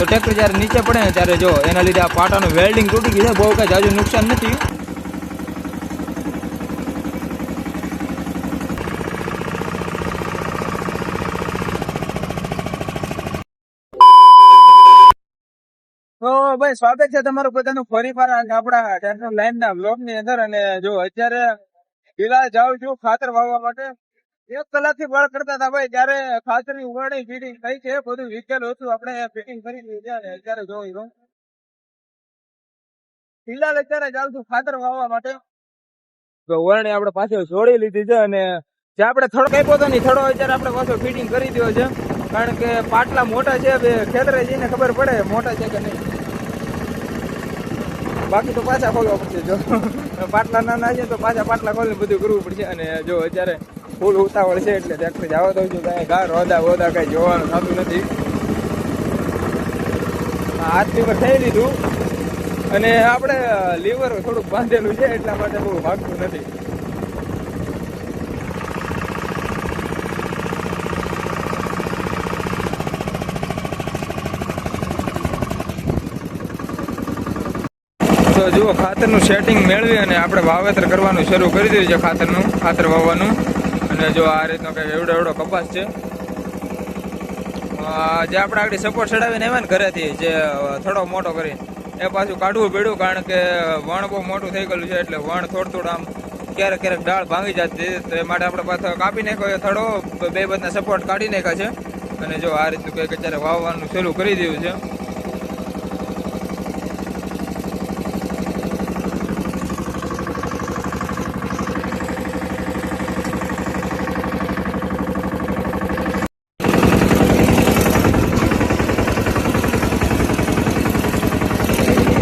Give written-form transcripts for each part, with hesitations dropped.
તો ટ્રેક્ટર જ્યારે નીચે પડે ને ત્યારે જો એના લીધે આ પાટાનું વેલ્ડિંગ તૂટી ગયું છે, બહુ કાંઈ જાજુ નુકસાન નથી. તો ભાઈ સ્વાગત છે તમારું પોતાનું ફરીવાર આપણા ચેનલ લાઈનના બ્લોગની અંદર. અને જો અત્યારે ઢીલા જાઉં છું ખાતર વાવવા માટે. 1 કલાકથી બળ કરતા હતા ભાઈ, ત્યારે ખાતરની ઉગાડી ફિટિંગ થઈ છે, બધું વીકેલું હતું, આપણે ફિટિંગ કરી દીધું છે. અને અત્યારે જોઈ ઢીલા અત્યારે જાઉં છું ખાતર વાવવા માટે. તો વરણી આપણે પાછળ છોડી લીધી છે, અને જે આપણે થડો કાપ્યો હતો ને થડો અત્યારે આપણે પાછો ફિટિંગ કરી દીધો છે, કારણ કે પાટલા મોટા છે. ખેતરે જઈને ખબર પડે મોટા છે કે નહીં, બાકી તો પાછા ખોલવા પડશે. જો પાટલા નાના છે તો પાછા પાટલા ખોલીને બધું કરવું પડશે. અને જો અત્યારે ફૂલ ઉતાવળ છે એટલે ટ્રેક્ટર જવા દઉં છું, કાંઈ ઘા રોદા કાંઈ જોવાનું થતું નથી. હાથથી પર થઈ લીધું, અને આપણે લીવર થોડુંક બાંધેલું છે એટલા માટે બહુ ભાગતું નથી. તો જુઓ ખાતરનું સેટિંગ મેળવી અને આપણે વાવેતર કરવાનું શરૂ કરી દીધું છે, ખાતર વાવવાનું. અને જો આ રીતનો કંઈક એવડો કપાસ છે, જે આપણે આગળ સપોર્ટ ચડાવીને આવ્યા ને ઘરેથી, જે થોડો મોટો કરીને એ પાછું કાઢવું પડ્યું, કારણ કે વણ બહુ મોટું થઈ ગયેલું છે. એટલે વણ થોડું આમ ક્યારેક ડાળ ભાંગી જતી, તો એ માટે આપણે પાછો કાપી નાખ્યો થડો, 2 બધા સપોર્ટ કાઢી નાખ્યા છે. અને જો આ રીતનું કંઈક અત્યારે વાવવાનું શરૂ કરી દીધું છે.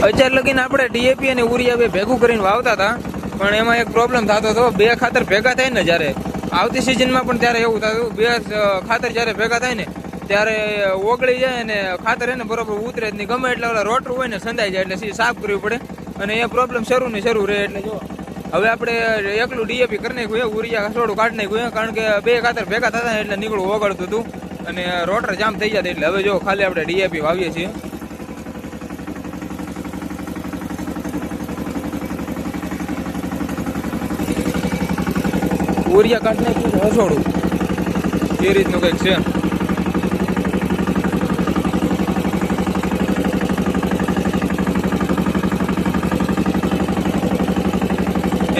અત્યાર લગીને આપણે ડીએપી અને ઉરિયા બે ભેગું કરીને વાવતા હતા, પણ એમાં એક પ્રોબ્લેમ થતો હતો. 2 ખાતર ભેગા થાય ને જ્યારે આવતી સિઝનમાં પણ ત્યારે એવું થતું, 2 ખાતર જ્યારે ભેગા થાય ને ત્યારે ઓગળી જાય અને ખાતર એને બરોબર ઉતરે જ નહીં. ગમે એટલે ઓલા રોટરું હોય ને સંધાઈ જાય, એટલે સાફ કરવી પડે, અને એ પ્રોબ્લેમ શરૂ ને શરૂ રહે. એટલે જો હવે આપણે એકલું ડીએપી કરી નાખ્યું, ઉરિયા થોડું કાઢી નાખ્યું, કારણ કે 2 ખાતર ભેગા થતા એટલે નીકળું ઓગળતું હતું અને રોટર જામ થઈ જતી. એટલે હવે જો ખાલી આપણે ડીએપી વાવીએ છીએ. ઉરિયા કાઢ નાખ્યું રસોડું, એ રીતનું કંઈક છે.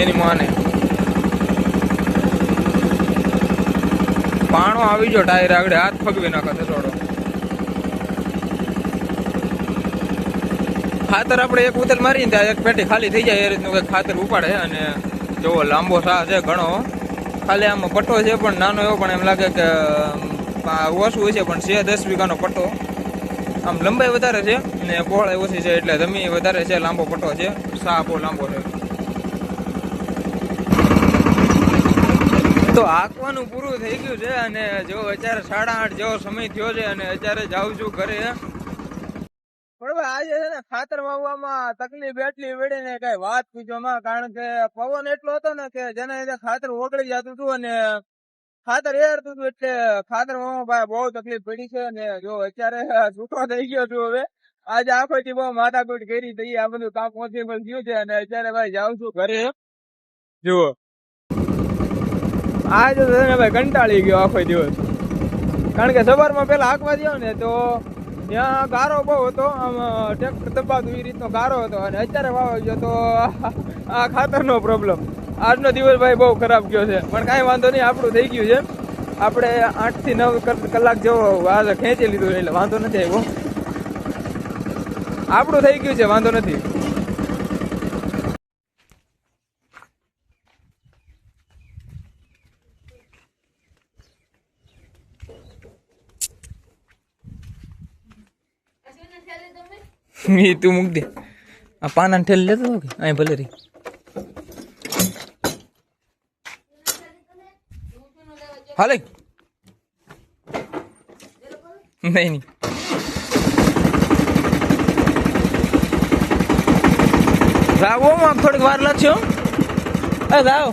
એની માને પાણો આવી ગયો ટાયર આગળ, હાથ ફગવી નાખે રસોડો. ખાતર આપણે એક ઉતલ મારીને ત્યાં એક પેટી ખાલી થઈ જાય, એ રીતનું કંઈક ખાતર ઉપાડે. અને જોવો લાંબો સાહ છે ઘણો, ખાલી આમાં પટ્ટો છે પણ નાનો એવો, પણ એમ લાગે કે ઓછું હોય છે, પણ છે 10 વીઘાનો પટ્ટો. આમ લંબાઈ વધારે છે અને પહોળાઈ ઓછી છે, એટલે જમીન વધારે છે, લાંબો પટ્ટો છે, સાહ બહુ લાંબો છે. તો હાંકવાનું પૂરું થઈ ગયું છે, અને જો અત્યારે 8:30 જેવો સમય થયો છે, અને અત્યારે જાઉં છું ઘરે. બરોબર, આજે છે ને ખાતર વાવવામાં તકલીફ એટલી પડી ને કઈ વાત પૂછવામાં, કારણ કે પવન એટલો હતો ને કે જેના લીધે ખાતર ઓગળી જતું હતું અને ખાતર એરતું હતું, એટલે ખાતર વાવવામાં બહુ તકલીફ પડી છે. અને જો અત્યારે છૂટો થઈ ગયો છું. હવે આજે આખોથી બહુ માથાકૂટ કરી થઈ, આ બધું કામ પોસિબલ થયું છે, અને અત્યારે ભાઈ જાઉં છું ઘરે. જુઓ આજે ભાઈ કંટાળી ગયો આખો દિવસ, કારણ કે સવારમાં પેલા હાંકવા દો ને તો ત્યાં ગારો બહુ હતો, આમ ટ્રેક્ટર દબાતું એ રીતનો ગારો હતો. અને અત્યારે વાવવા ગયો તો આ ખાતરનો પ્રોબ્લેમ. આજનો દિવસ ભાઈ બહુ ખરાબ ગયો છે, પણ કાંઈ વાંધો નહીં, આપણું થઈ ગયું છે. આપણે 8 થી 9 કલાક જેવો આજે ખેંચી લીધું, એટલે વાંધો નથી આવ્યો. આપણું થઈ ગયું છે, વાંધો નથી. તું મૂક દે, આ પાના ઠેલ લેતો કે અહીં ભલે રહી. હાલે નહીં રાવો થોડીક વાર લાગશે. રાવ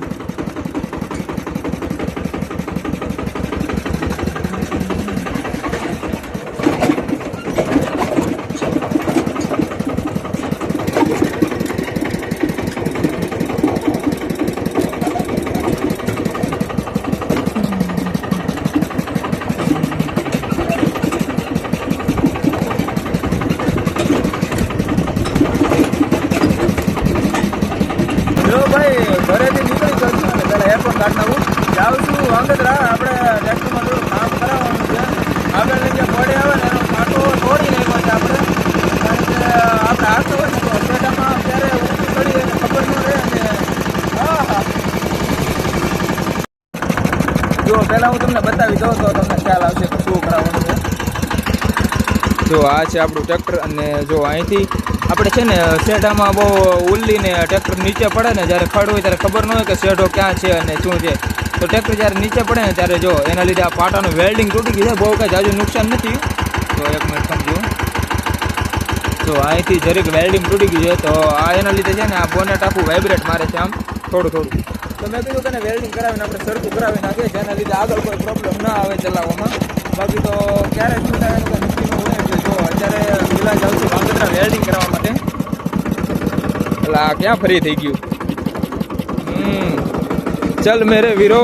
પહેલા હું તમને બતાવી દઉં તો તમને ખ્યાલ આવશે કે શું કરાવવાનું છે. જો આ છે આપણું ટ્રેક્ટર અને જો અહીંથી આપણે છે ને શેઢામાં બહુ ઉલ્લીને ટ્રેક્ટર નીચે પડે ને જ્યારે ખડ હોય ત્યારે ખબર ન હોય કે શેઢો ક્યાં છે અને શું છે. તો ટ્રેક્ટર જ્યારે નીચે પડે ને ત્યારે જો એના લીધે આ પાટાનું વેલ્ડિંગ તૂટી ગયું છે. બહુ કાંઈ જાજુ નુકસાન નથી. તો એક મિનિટ સમજો. તો અહીંથી જરીક વેલ્ડિંગ તૂટી ગયું છે. તો આ એના લીધે છે ને આ બોનેટ આખું વાઇબ્રેટ મારે છે આમ થોડું થોડું. તો મેં કીધું કે વેલ્ડિંગ કરાવીને આપણે સરખું કરાવી નાખીએ જેના લીધે આગળ કોઈ પ્રોબ્લેમ ના આવે ચલાવવામાં. બાકી તો ક્યારે શું થાય એનું કંઈ નક્કી ન હોય. એટલે જો અત્યારે પેલા જાઉં છું વાંગત્રા વેલ્ડિંગ કરવા માટે. એટલે આ ક્યાં ફરી થઈ ગયું. ચલ મેરે વીરો.